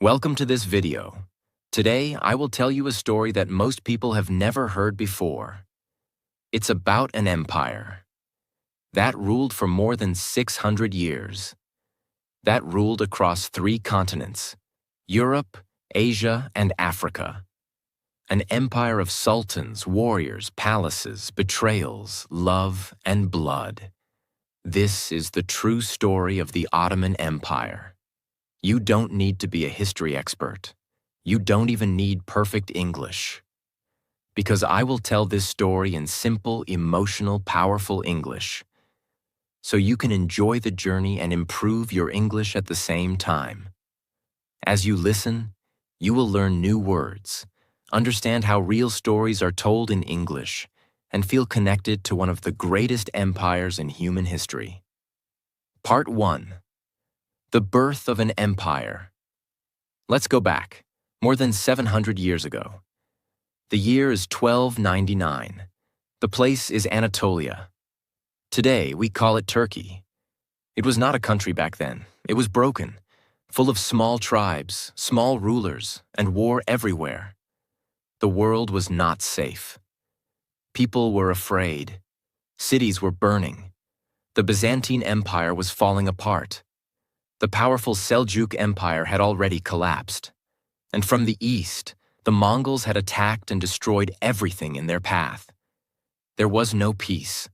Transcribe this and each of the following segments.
Welcome to this video. Today, I will tell you a story that most people have never heard before. It's about an empire that ruled for more than 600 years. That ruled across 3 continents: Europe, Asia, and Africa. An empire of sultans, warriors, palaces, betrayals, love, and blood. This is the true story of the Ottoman Empire. You don't need to be a history expert. You don't even need perfect English. Because I will tell this story in simple, emotional, powerful English, so you can enjoy the journey and improve your English at the same time. As you listen, you will learn new words, understand how real stories are told in English, and feel connected to one of the greatest empires in human history. Part 1. The birth of an empire. Let's go back, more than 700 years ago. The year is 1299. The place is Anatolia. Today, we call it Turkey. It was not a country back then. It was broken, full of small tribes, small rulers, and war everywhere. The world was not safe. People were afraid. Cities were burning. The Byzantine Empire was falling apart. The powerful Seljuk Empire had already collapsed. And from the east, the Mongols had attacked and destroyed everything in their path. There was no peace,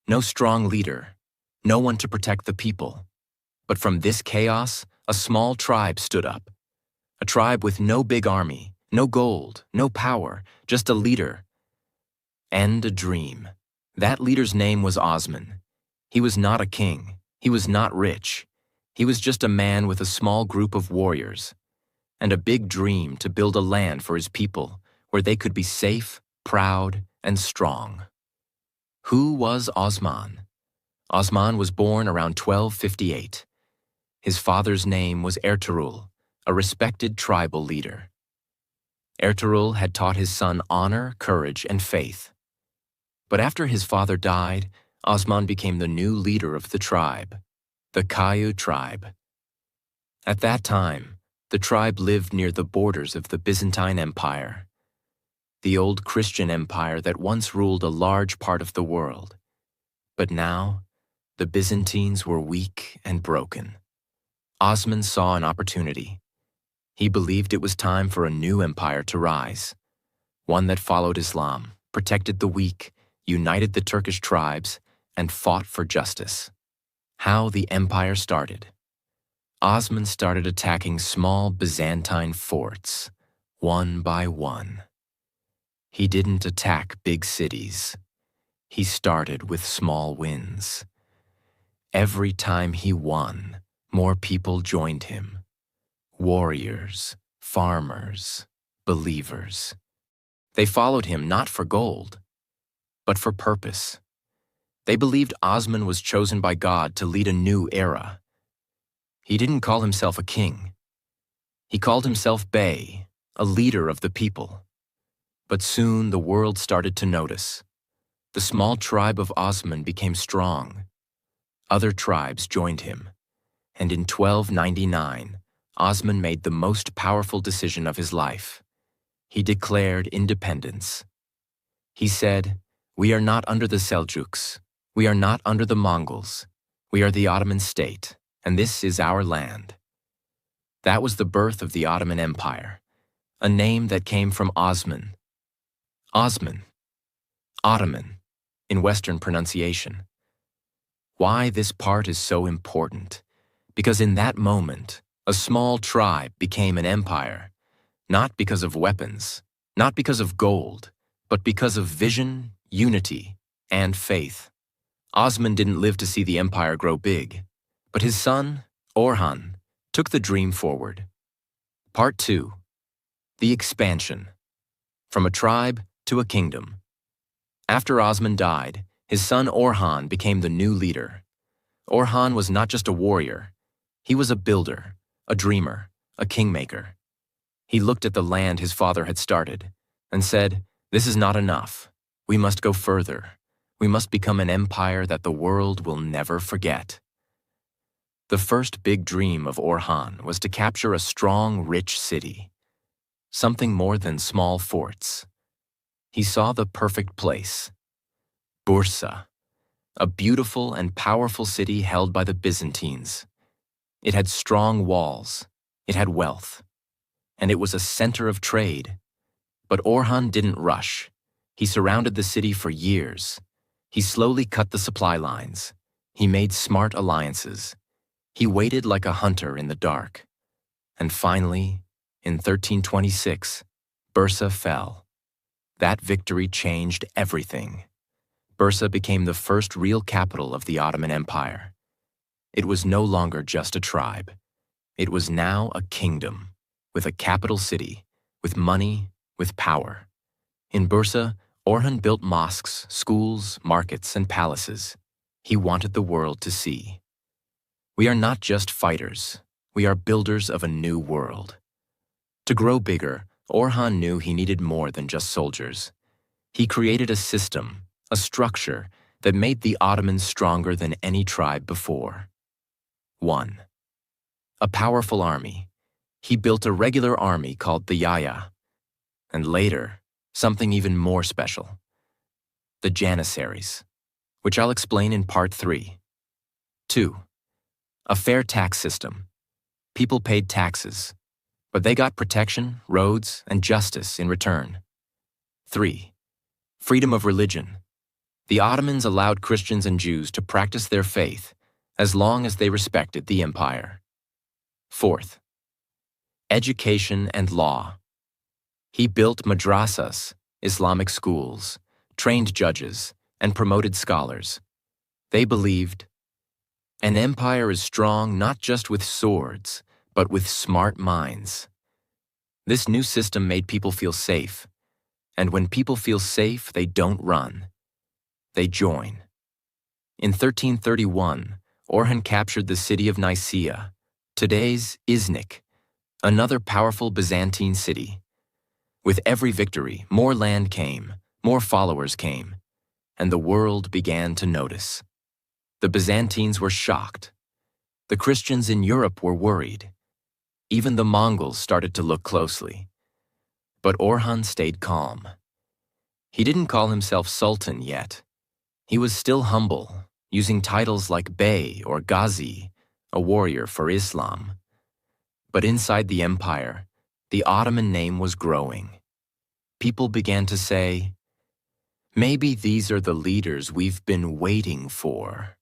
no strong leader, no one to protect the people. But from this chaos, a small tribe stood up. A tribe with no big army, no gold, no power, just a leader and a dream. That leader's name was Osman. He was not a king. He was not rich. He was just a man with a small group of warriors and a big dream to build a land for his people where they could be safe, proud, and strong. Who was Osman? Osman was born around 1258. His father's name was Ertuğrul, a respected tribal leader. Ertuğrul had taught his son honor, courage, and faith. But after his father died, Osman became the new leader of the tribe, the Kayu tribe. At that time, the tribe lived near the borders of the Byzantine Empire, the old Christian empire that once ruled a large part of the world. But now, the Byzantines were weak and broken. Osman saw an opportunity. He believed it was time for a new empire to rise, one that followed Islam, protected the weak, united the Turkish tribes, and fought for justice. How the empire started. Osman started attacking small Byzantine forts, one by one. He didn't attack big cities. He started with small wins. Every time he won, more people joined him. Warriors, farmers, believers. They followed him not for gold, but for purpose. They believed Osman was chosen by God to lead a new era. He didn't call himself a king. He called himself Bey, a leader of the people. But soon the world started to notice. The small tribe of Osman became strong. Other tribes joined him. And in 1299, Osman made the most powerful decision of his life. He declared independence. He said, "We are not under the Seljuks. We are not under the Mongols. We are the Ottoman state, and this is our land." That was the birth of the Ottoman Empire, a name that came from Osman. Osman, Ottoman, in Western pronunciation. Why this part is so important? Because in that moment, a small tribe became an empire, not because of weapons, not because of gold, but because of vision, unity, and faith. Osman didn't live to see the empire grow big, but his son, Orhan, took the dream forward. Part 2. The expansion. From a tribe to a kingdom. After Osman died, his son Orhan became the new leader. Orhan was not just a warrior. He was a builder, a dreamer, a kingmaker. He looked at the land his father had started and said, "This is not enough. We must go further. We must become an empire that the world will never forget." The first big dream of Orhan was to capture a strong, rich city, something more than small forts. He saw the perfect place, Bursa, a beautiful and powerful city held by the Byzantines. It had strong walls, it had wealth, and it was a center of trade. But Orhan didn't rush. He surrounded the city for years. He slowly cut the supply lines. He made smart alliances. He waited like a hunter in the dark. And finally, in 1326, Bursa fell. That victory changed everything. Bursa became the first real capital of the Ottoman Empire. It was no longer just a tribe. It was now a kingdom, with a capital city, with money, with power. In Bursa, Orhan built mosques, schools, markets, and palaces. He wanted the world to see. We are not just fighters. We are builders of a new world. To grow bigger, Orhan knew he needed more than just soldiers. He created a system, a structure that made the Ottomans stronger than any tribe before. 1. A powerful army. He built a regular army called the Yaya. And later, something even more special. The Janissaries, which I'll explain in part 3. 2. A fair tax system. People paid taxes, but they got protection, roads, and justice in return. 3. Freedom of religion. The Ottomans allowed Christians and Jews to practice their faith as long as they respected the empire. 4th. Education and law. He built madrasas, Islamic schools, trained judges, and promoted scholars. They believed, an empire is strong not just with swords, but with smart minds. This new system made people feel safe, and when people feel safe, they don't run. They join. In 1331, Orhan captured the city of Nicaea, today's Iznik, another powerful Byzantine city. With every victory, more land came, more followers came, and the world began to notice. The Byzantines were shocked. The Christians in Europe were worried. Even the Mongols started to look closely. But Orhan stayed calm. He didn't call himself Sultan yet. He was still humble, using titles like Bey or Ghazi, a warrior for Islam. But inside the empire, the Ottoman name was growing. People began to say, maybe these are the leaders we've been waiting for.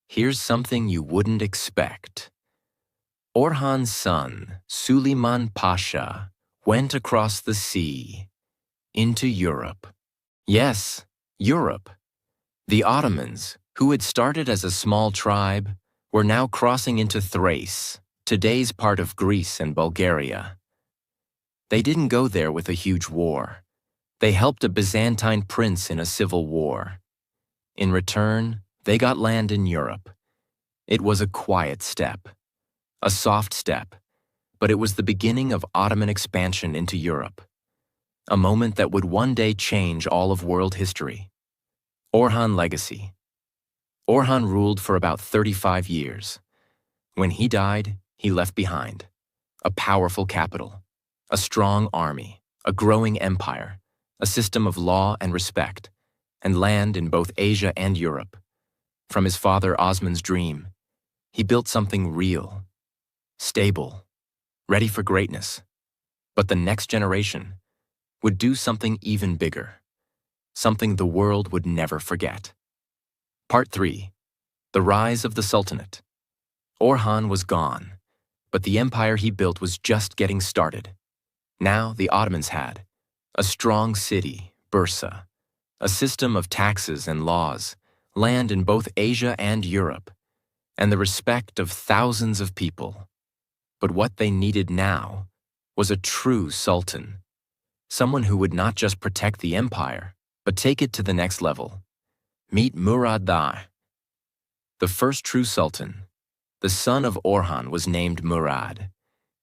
Here's something you wouldn't expect. Orhan's son, Suleiman Pasha, went across the sea into Europe. Yes, Europe. The Ottomans, who had started as a small tribe, were now crossing into Thrace, today's part of Greece and Bulgaria. They didn't go there with a huge war. They helped a Byzantine prince in a civil war. In return, they got land in Europe. It was a quiet step, a soft step, but it was the beginning of Ottoman expansion into Europe, a moment that would one day change all of world history. Orhan legacy. Orhan ruled for about 35 years. When he died, he left behind a powerful capital, a strong army, a growing empire, a system of law and respect, and land in both Asia and Europe. From his father Osman's dream, he built something real, stable, ready for greatness. But the next generation would do something even bigger, something the world would never forget. Part 3. The Rise of the Sultanate. Orhan was gone, but the empire he built was just getting started. Now the Ottomans had a strong city, Bursa, a system of taxes and laws, land in both Asia and Europe, and the respect of thousands of people. But what they needed now was a true sultan, someone who would not just protect the empire, but take it to the next level. Meet Murad Dagh. The first true sultan, the son of Orhan, was named Murad.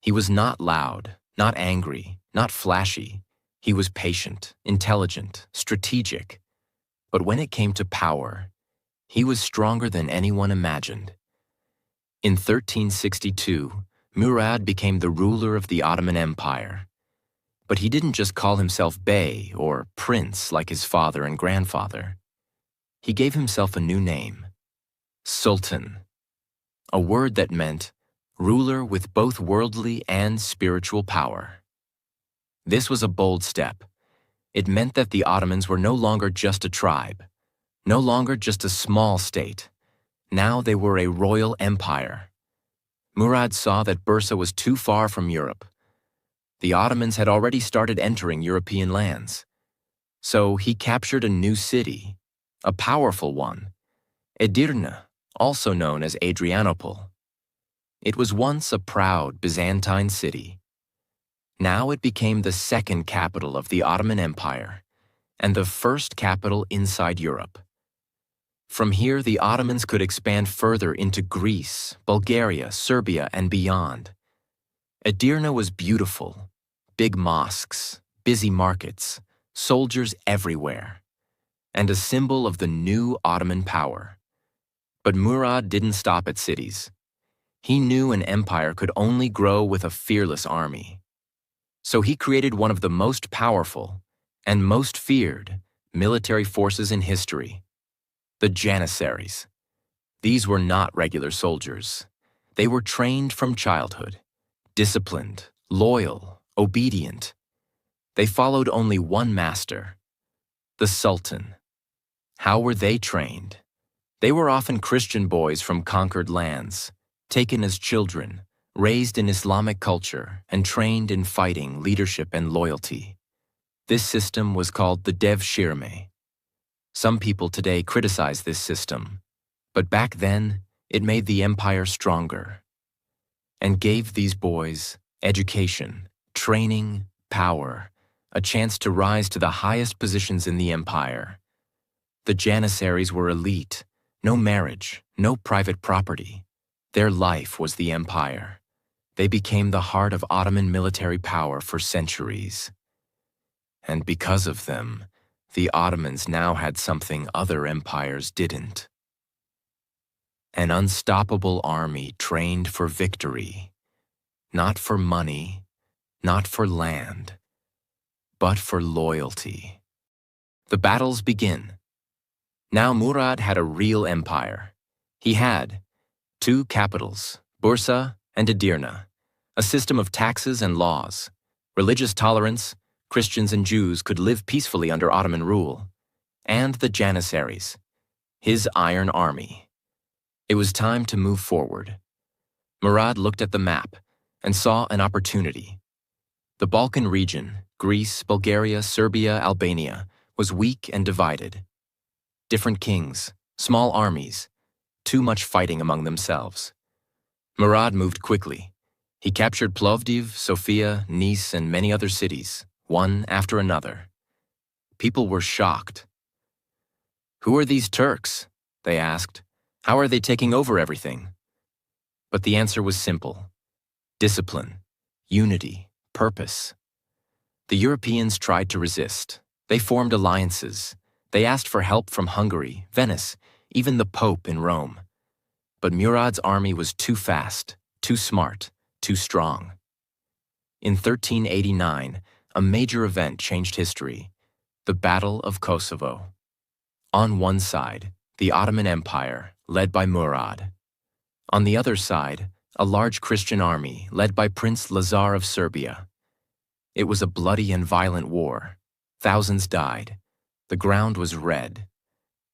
He was not loud, not angry, not flashy. He was patient, intelligent, strategic. But when it came to power, he was stronger than anyone imagined. In 1362, Murad became the ruler of the Ottoman Empire. But he didn't just call himself Bey or Prince like his father and grandfather. He gave himself a new name, Sultan, a word that meant ruler with both worldly and spiritual power. This was a bold step. It meant that the Ottomans were no longer just a tribe, no longer just a small state. Now they were a royal empire. Murad saw that Bursa was too far from Europe. The Ottomans had already started entering European lands. So he captured a new city, a powerful one, Edirne, also known as Adrianople. It was once a proud Byzantine city. Now it became the second capital of the Ottoman Empire and the first capital inside Europe. From here, the Ottomans could expand further into Greece, Bulgaria, Serbia, and beyond. Edirne was beautiful, big mosques, busy markets, soldiers everywhere, and a symbol of the new Ottoman power. But Murad didn't stop at cities. He knew an empire could only grow with a fearless army. So he created one of the most powerful and most feared military forces in history, the Janissaries. These were not regular soldiers. They were trained from childhood, disciplined, loyal, obedient. They followed only one master, the Sultan. How were they trained? They were often Christian boys from conquered lands, taken as children, raised in Islamic culture, and trained in fighting, leadership, and loyalty. This system was called the Devshirme. Some people today criticize this system, but back then, it made the empire stronger and gave these boys education, training, power, a chance to rise to the highest positions in the empire. The Janissaries were elite, no marriage, no private property. Their life was the empire. They became the heart of Ottoman military power for centuries. And because of them, the Ottomans now had something other empires didn't. An unstoppable army trained for victory, not for money, not for land, but for loyalty. The battles begin. Now Murad had a real empire. He had 2 capitals, Bursa and Edirne, a system of taxes and laws, religious tolerance. Christians and Jews could live peacefully under Ottoman rule, and the Janissaries, his iron army. It was time to move forward. Murad looked at the map and saw an opportunity. The Balkan region, Greece, Bulgaria, Serbia, Albania, was weak and divided. Different kings, small armies, too much fighting among themselves. Murad moved quickly. He captured Plovdiv, Sofia, Nice, and many other cities, one after another. People were shocked. "Who are these Turks?" they asked. "How are they taking over everything?" But the answer was simple: discipline, unity, purpose. The Europeans tried to resist. They formed alliances. They asked for help from Hungary, Venice, even the Pope in Rome. But Murad's army was too fast, too smart, too strong. In 1389, a major event changed history: the Battle of Kosovo. On one side, the Ottoman Empire, led by Murad. On the other side, a large Christian army led by Prince Lazar of Serbia. It was a bloody and violent war. Thousands died. The ground was red.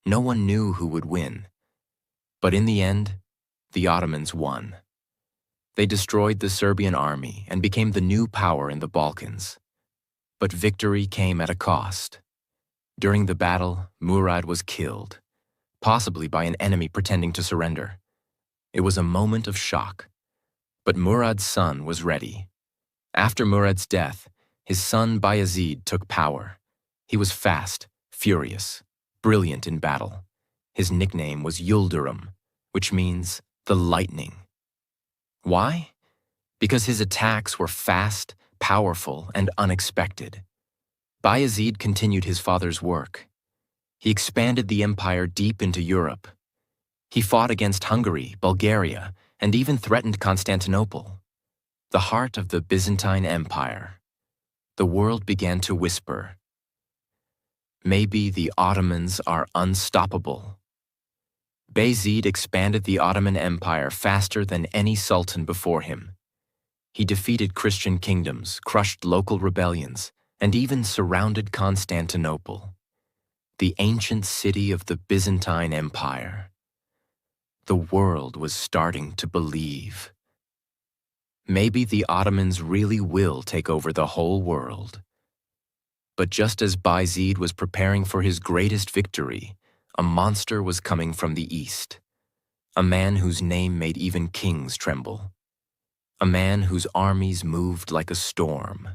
No one knew who would win. But in the end, the Ottomans won. They destroyed the Serbian army and became the new power in the Balkans. But victory came at a cost. During the battle, Murad was killed, possibly by an enemy pretending to surrender. It was a moment of shock. But Murad's son was ready. After Murad's death, his son Bayezid took power. He was fast, furious, brilliant in battle. His nickname was Yildirim, which means the lightning. Why? Because his attacks were fast, powerful, and unexpected. Bayezid continued his father's work. He expanded the empire deep into Europe. He fought against Hungary, Bulgaria, and even threatened Constantinople, the heart of the Byzantine Empire. The world began to whisper, maybe the Ottomans are unstoppable. Bayezid expanded the Ottoman Empire faster than any sultan before him. He defeated Christian kingdoms, crushed local rebellions, and even surrounded Constantinople, the ancient city of the Byzantine Empire. The world was starting to believe. Maybe the Ottomans really will take over the whole world. But just as Bayezid was preparing for his greatest victory, a monster was coming from the east, a man whose name made even kings tremble, a man whose armies moved like a storm.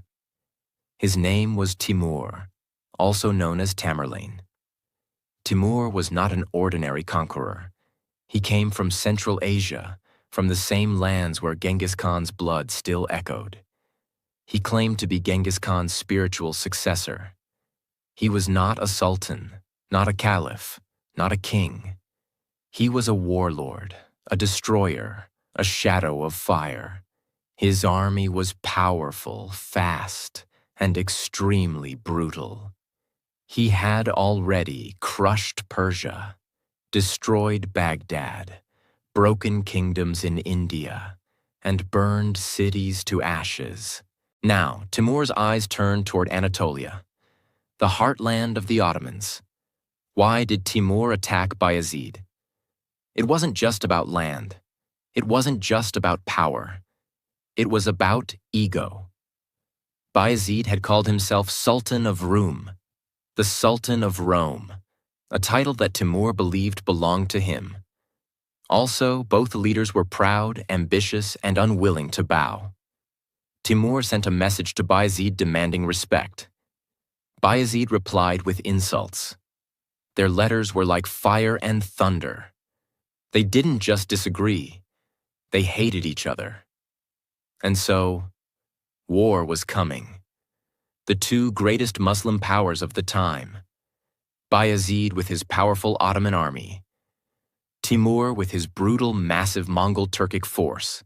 His name was Timur, also known as Tamerlane. Timur was not an ordinary conqueror. He came from Central Asia, from the same lands where Genghis Khan's blood still echoed. He claimed to be Genghis Khan's spiritual successor. He was not a sultan, not a caliph, not a king. He was a warlord, a destroyer, a shadow of fire. His army was powerful, fast, and extremely brutal. He had already crushed Persia, destroyed Baghdad, broken kingdoms in India, and burned cities to ashes. Now, Timur's eyes turned toward Anatolia, the heartland of the Ottomans. Why did Timur attack Bayezid? It wasn't just about land. It wasn't just about power. It was about ego. Bayezid had called himself Sultan of Rum, the Sultan of Rome, a title that Timur believed belonged to him. Also, both leaders were proud, ambitious, and unwilling to bow. Timur sent a message to Bayezid demanding respect. Bayezid replied with insults. Their letters were like fire and thunder. They didn't just disagree, they hated each other. And so, war was coming. The two greatest Muslim powers of the time, Bayezid with his powerful Ottoman army, Timur with his brutal, massive Mongol Turkic force.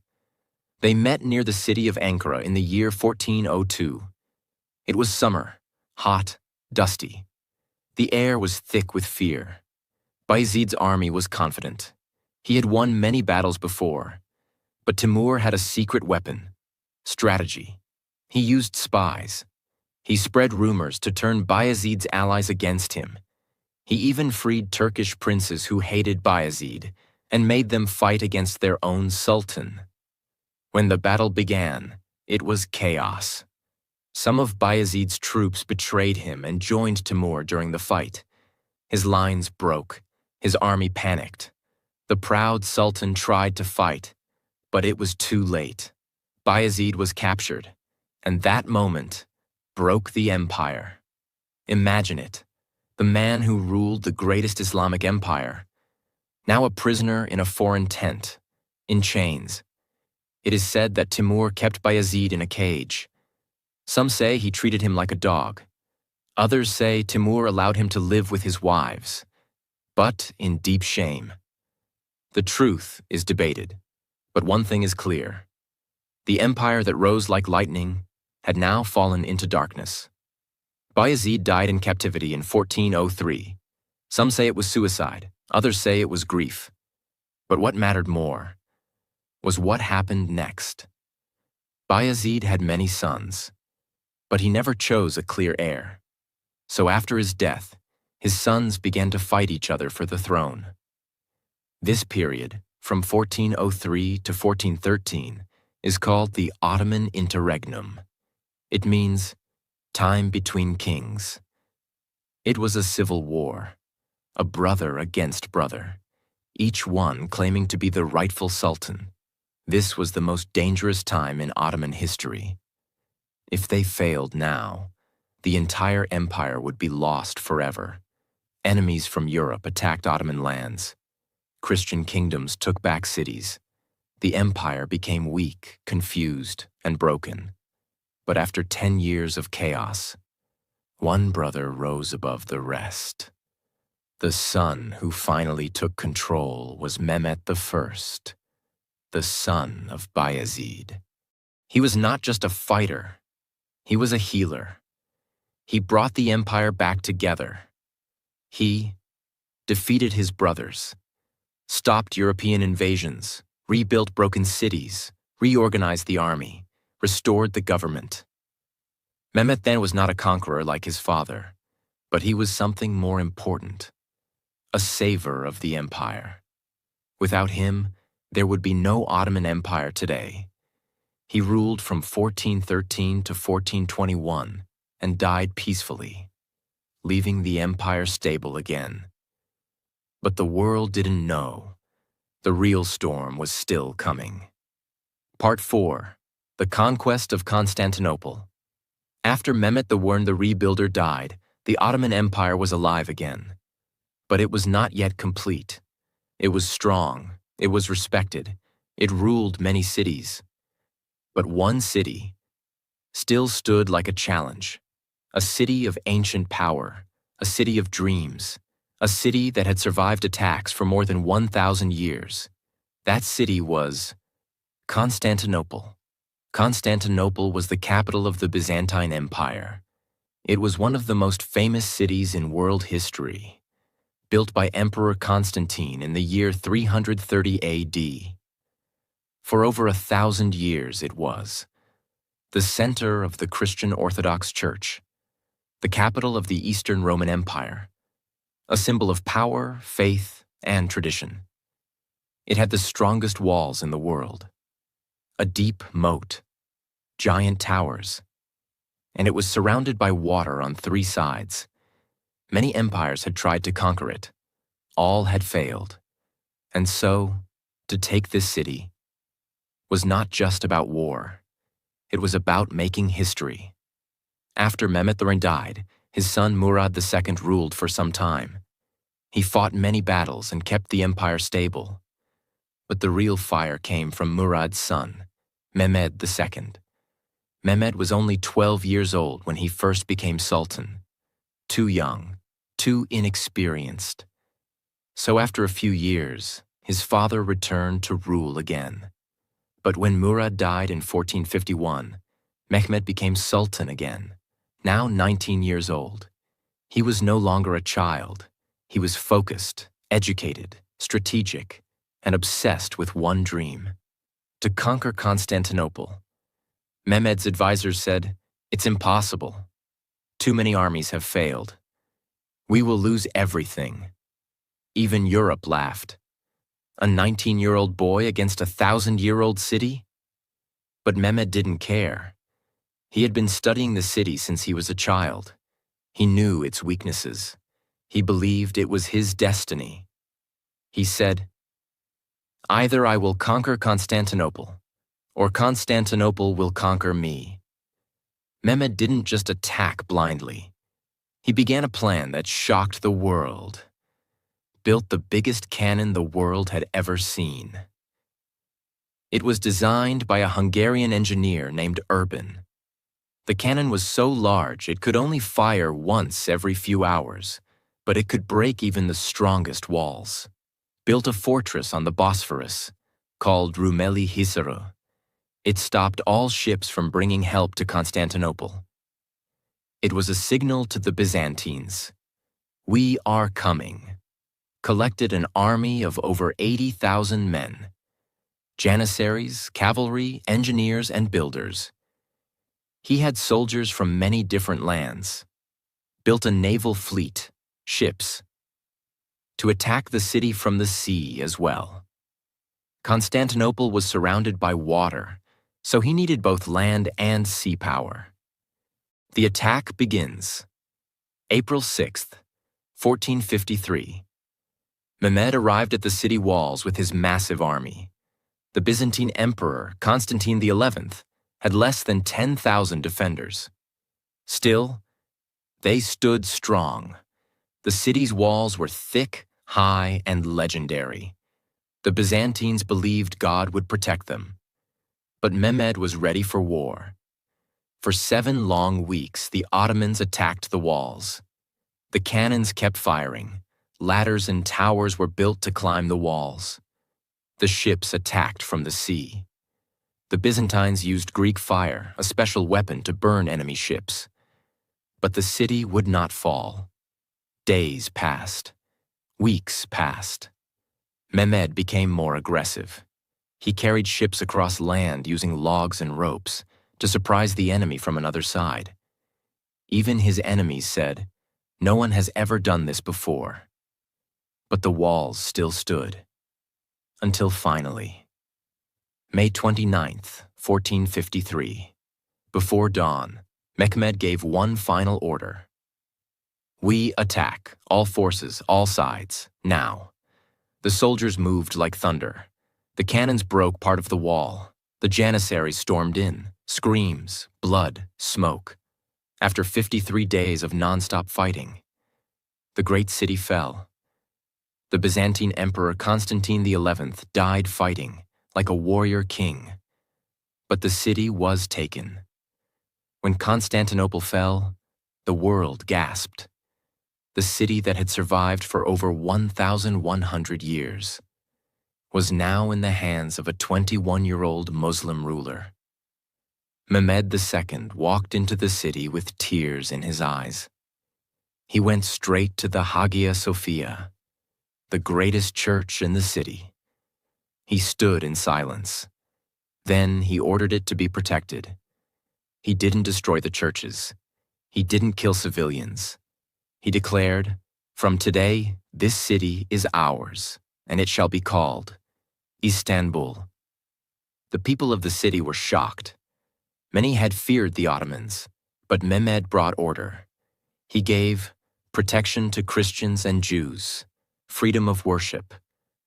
They met near the city of Ankara in the year 1402. It was summer, hot, dusty. The air was thick with fear. Bayezid's army was confident. He had won many battles before, but Timur had a secret weapon, strategy. He used spies. He spread rumors to turn Bayezid's allies against him. He even freed Turkish princes who hated Bayezid and made them fight against their own sultan. When the battle began, it was chaos. Some of Bayezid's troops betrayed him and joined Timur during the fight. His lines broke. His army panicked. The proud sultan tried to fight, but it was too late. Bayezid was captured, and that moment broke the empire. Imagine it. The man who ruled the greatest Islamic empire, now a prisoner in a foreign tent, in chains. It is said that Timur kept Bayezid in a cage. Some say he treated him like a dog. Others say Timur allowed him to live with his wives, but in deep shame. The truth is debated, but one thing is clear. The empire that rose like lightning had now fallen into darkness. Bayezid died in captivity in 1403. Some say it was suicide, others say it was grief. But what mattered more was what happened next. Bayezid had many sons, but he never chose a clear heir. So after his death, his sons began to fight each other for the throne. This period, from 1403 to 1413, is called the Ottoman Interregnum. It means time between kings. It was a civil war, a brother against brother, each one claiming to be the rightful sultan. This was the most dangerous time in Ottoman history. If they failed now, the entire empire would be lost forever. Enemies from Europe attacked Ottoman lands. Christian kingdoms took back cities. The empire became weak, confused, and broken. But after 10 years of chaos, one brother rose above the rest. The son who finally took control was Mehmet I, the son of Bayezid. He was not just a fighter, he was a healer. He brought the empire back together. He defeated his brothers, stopped European invasions, rebuilt broken cities, reorganized the army, restored the government. Mehmet then was not a conqueror like his father, but he was something more important, a saver of the empire. Without him, there would be no Ottoman Empire today. He ruled from 1413 to 1421 and died peacefully, leaving the empire stable again. But the world didn't know. The real storm was still coming. Part 4. The Conquest of Constantinople. After Mehmet the Rebuilder died, the Ottoman Empire was alive again. But it was not yet complete. It was strong, it was respected, it ruled many cities. But one city still stood like a challenge, a city of ancient power, a city of dreams, a city that had survived attacks for more than 1,000 years. That city was Constantinople. Constantinople was the capital of the Byzantine Empire. It was one of the most famous cities in world history, built by Emperor Constantine in the year 330 AD. For over 1,000 years it was the center of the Christian Orthodox Church, the capital of the Eastern Roman Empire, a symbol of power, faith, and tradition. It had the strongest walls in the world, a deep moat, giant towers, and it was surrounded by water on 3 sides. Many empires had tried to conquer it. All had failed. And so, to take this city was not just about war. It was about making history. After Mehmet the died, his son Murad II ruled for some time. He fought many battles and kept the empire stable. But the real fire came from Murad's son, Mehmed II. Mehmed was only 12 years old when he first became sultan. Too young, too inexperienced. So after a few years, his father returned to rule again. But when Murad died in 1451, Mehmed became sultan again, now 19 years old. He was no longer a child. He was focused, educated, strategic, and obsessed with one dream: to conquer Constantinople. Mehmed's advisors said, "It's impossible. Too many armies have failed. We will lose everything." Even Europe laughed. A 19-year-old boy against a 1,000-year-old city? But Mehmed didn't care. He had been studying the city since he was a child. He knew its weaknesses. He believed it was his destiny. He said, "Either I will conquer Constantinople, or Constantinople will conquer me." Mehmed didn't just attack blindly. He began a plan that shocked the world. Built the biggest cannon the world had ever seen. It was designed by a Hungarian engineer named Urban. The cannon was so large it could only fire once every few hours, but it could break even the strongest walls. Built a fortress on the Bosphorus, called Rumeli Hisarı. It stopped all ships from bringing help to Constantinople. It was a signal to the Byzantines. We are coming. Collected an army of over 80,000 men, janissaries, cavalry, engineers, and builders. He had soldiers from many different lands, built a naval fleet, ships, to attack the city from the sea as well. Constantinople was surrounded by water, so he needed both land and sea power. The attack begins. April 6th, 1453. Mehmed arrived at the city walls with his massive army. The Byzantine Emperor, Constantine XI, had less than 10,000 defenders. Still, they stood strong. The city's walls were thick, high, and legendary. The Byzantines believed God would protect them. But Mehmed was ready for war. For 7 long weeks, the Ottomans attacked the walls. The cannons kept firing. Ladders and towers were built to climb the walls. The ships attacked from the sea. The Byzantines used Greek fire, a special weapon to burn enemy ships. But the city would not fall. Days passed. Weeks passed. Mehmed became more aggressive. He carried ships across land using logs and ropes to surprise the enemy from another side. Even his enemies said, "No one has ever done this before." But the walls still stood. Until finally, May 29th, 1453, before dawn, Mehmed gave one final order. "We attack, all forces, all sides, now." The soldiers moved like thunder. The cannons broke part of the wall. The Janissaries stormed in, screams, blood, smoke. After 53 days of non-stop fighting, the great city fell. The Byzantine Emperor Constantine XI died fighting, like a warrior king. But the city was taken. When Constantinople fell, the world gasped. The city that had survived for over 1,100 years was now in the hands of a 21-year-old Muslim ruler. Mehmed II walked into the city with tears in his eyes. He went straight to the Hagia Sophia, the greatest church in the city. He stood in silence. Then he ordered it to be protected. He didn't destroy the churches. He didn't kill civilians. He declared, "From today, this city is ours, and it shall be called Istanbul." The people of the city were shocked. Many had feared the Ottomans, but Mehmed brought order. He gave protection to Christians and Jews, freedom of worship,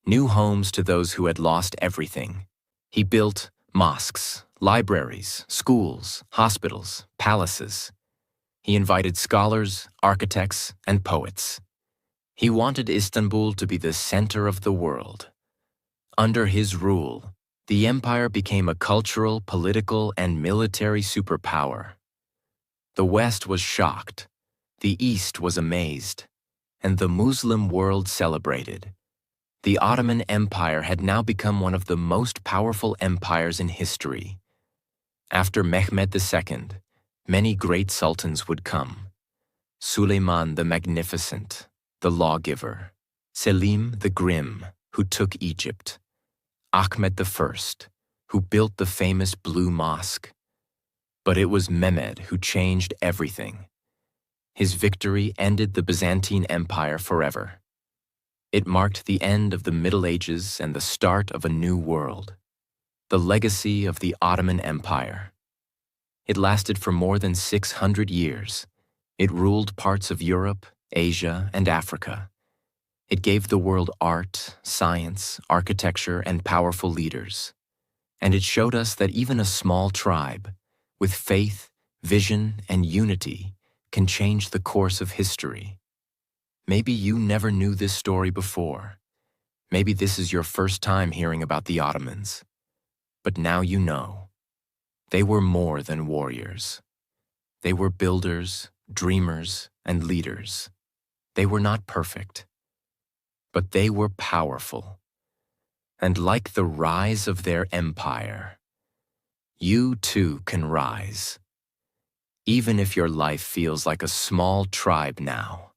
new homes to those who had lost everything. He built mosques, libraries, schools, hospitals, palaces. He invited scholars, architects, and poets. He wanted Istanbul to be the center of the world. Under his rule, the empire became a cultural, political, and military superpower. The West was shocked, the East was amazed, and the Muslim world celebrated. The Ottoman Empire had now become one of the most powerful empires in history. After Mehmed II, many great sultans would come. Suleiman the Magnificent, the lawgiver. Selim the Grim, who took Egypt. Ahmed I, who built the famous Blue Mosque. But it was Mehmed who changed everything. His victory ended the Byzantine Empire forever. It marked the end of the Middle Ages and the start of a new world. The legacy of the Ottoman Empire. It lasted for more than 600 years. It ruled parts of Europe, Asia, and Africa. It gave the world art, science, architecture, and powerful leaders. And it showed us that even a small tribe, with faith, vision, and unity, can change the course of history. Maybe you never knew this story before. Maybe this is your first time hearing about the Ottomans. But now you know. They were more than warriors. They were builders, dreamers, and leaders. They were not perfect, but they were powerful. And like the rise of their empire, you too can rise. Even if your life feels like a small tribe now,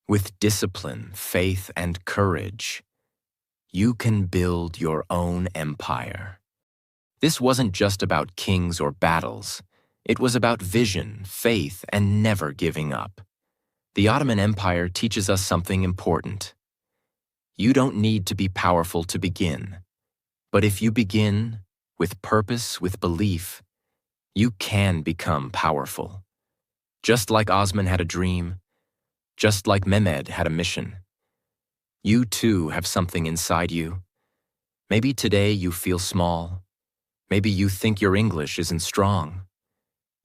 with discipline, faith, and courage, you can build your own empire. This wasn't just about kings or battles. It was about vision, faith, and never giving up. The Ottoman Empire teaches us something important. You don't need to be powerful to begin. But if you begin with purpose, with belief, you can become powerful. Just like Osman had a dream, just like Mehmed had a mission. You too have something inside you. Maybe today you feel small. Maybe you think your English isn't strong.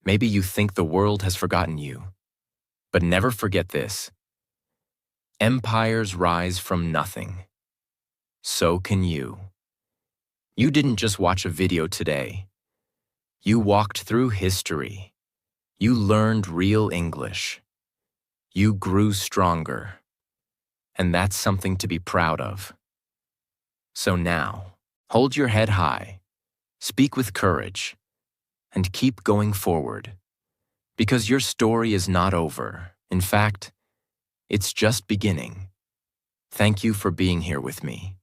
Maybe you think the world has forgotten you. But never forget this. Empires rise from nothing. So can you. You didn't just watch a video today. You walked through history. You learned real English. You grew stronger. And that's something to be proud of. So now, hold your head high, speak with courage, and keep going forward. Because your story is not over. In fact, it's just beginning. Thank you for being here with me.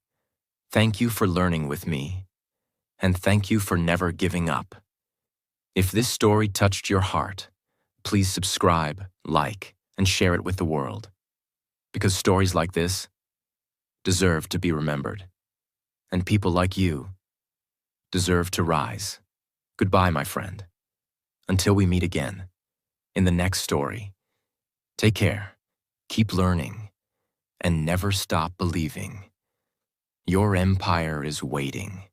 Thank you for learning with me. And thank you for never giving up. If this story touched your heart, please subscribe, like, and share it with the world. Because stories like this deserve to be remembered. And people like you deserve to rise. Goodbye, my friend. Until we meet again in the next story. Take care, keep learning, and never stop believing. Your empire is waiting.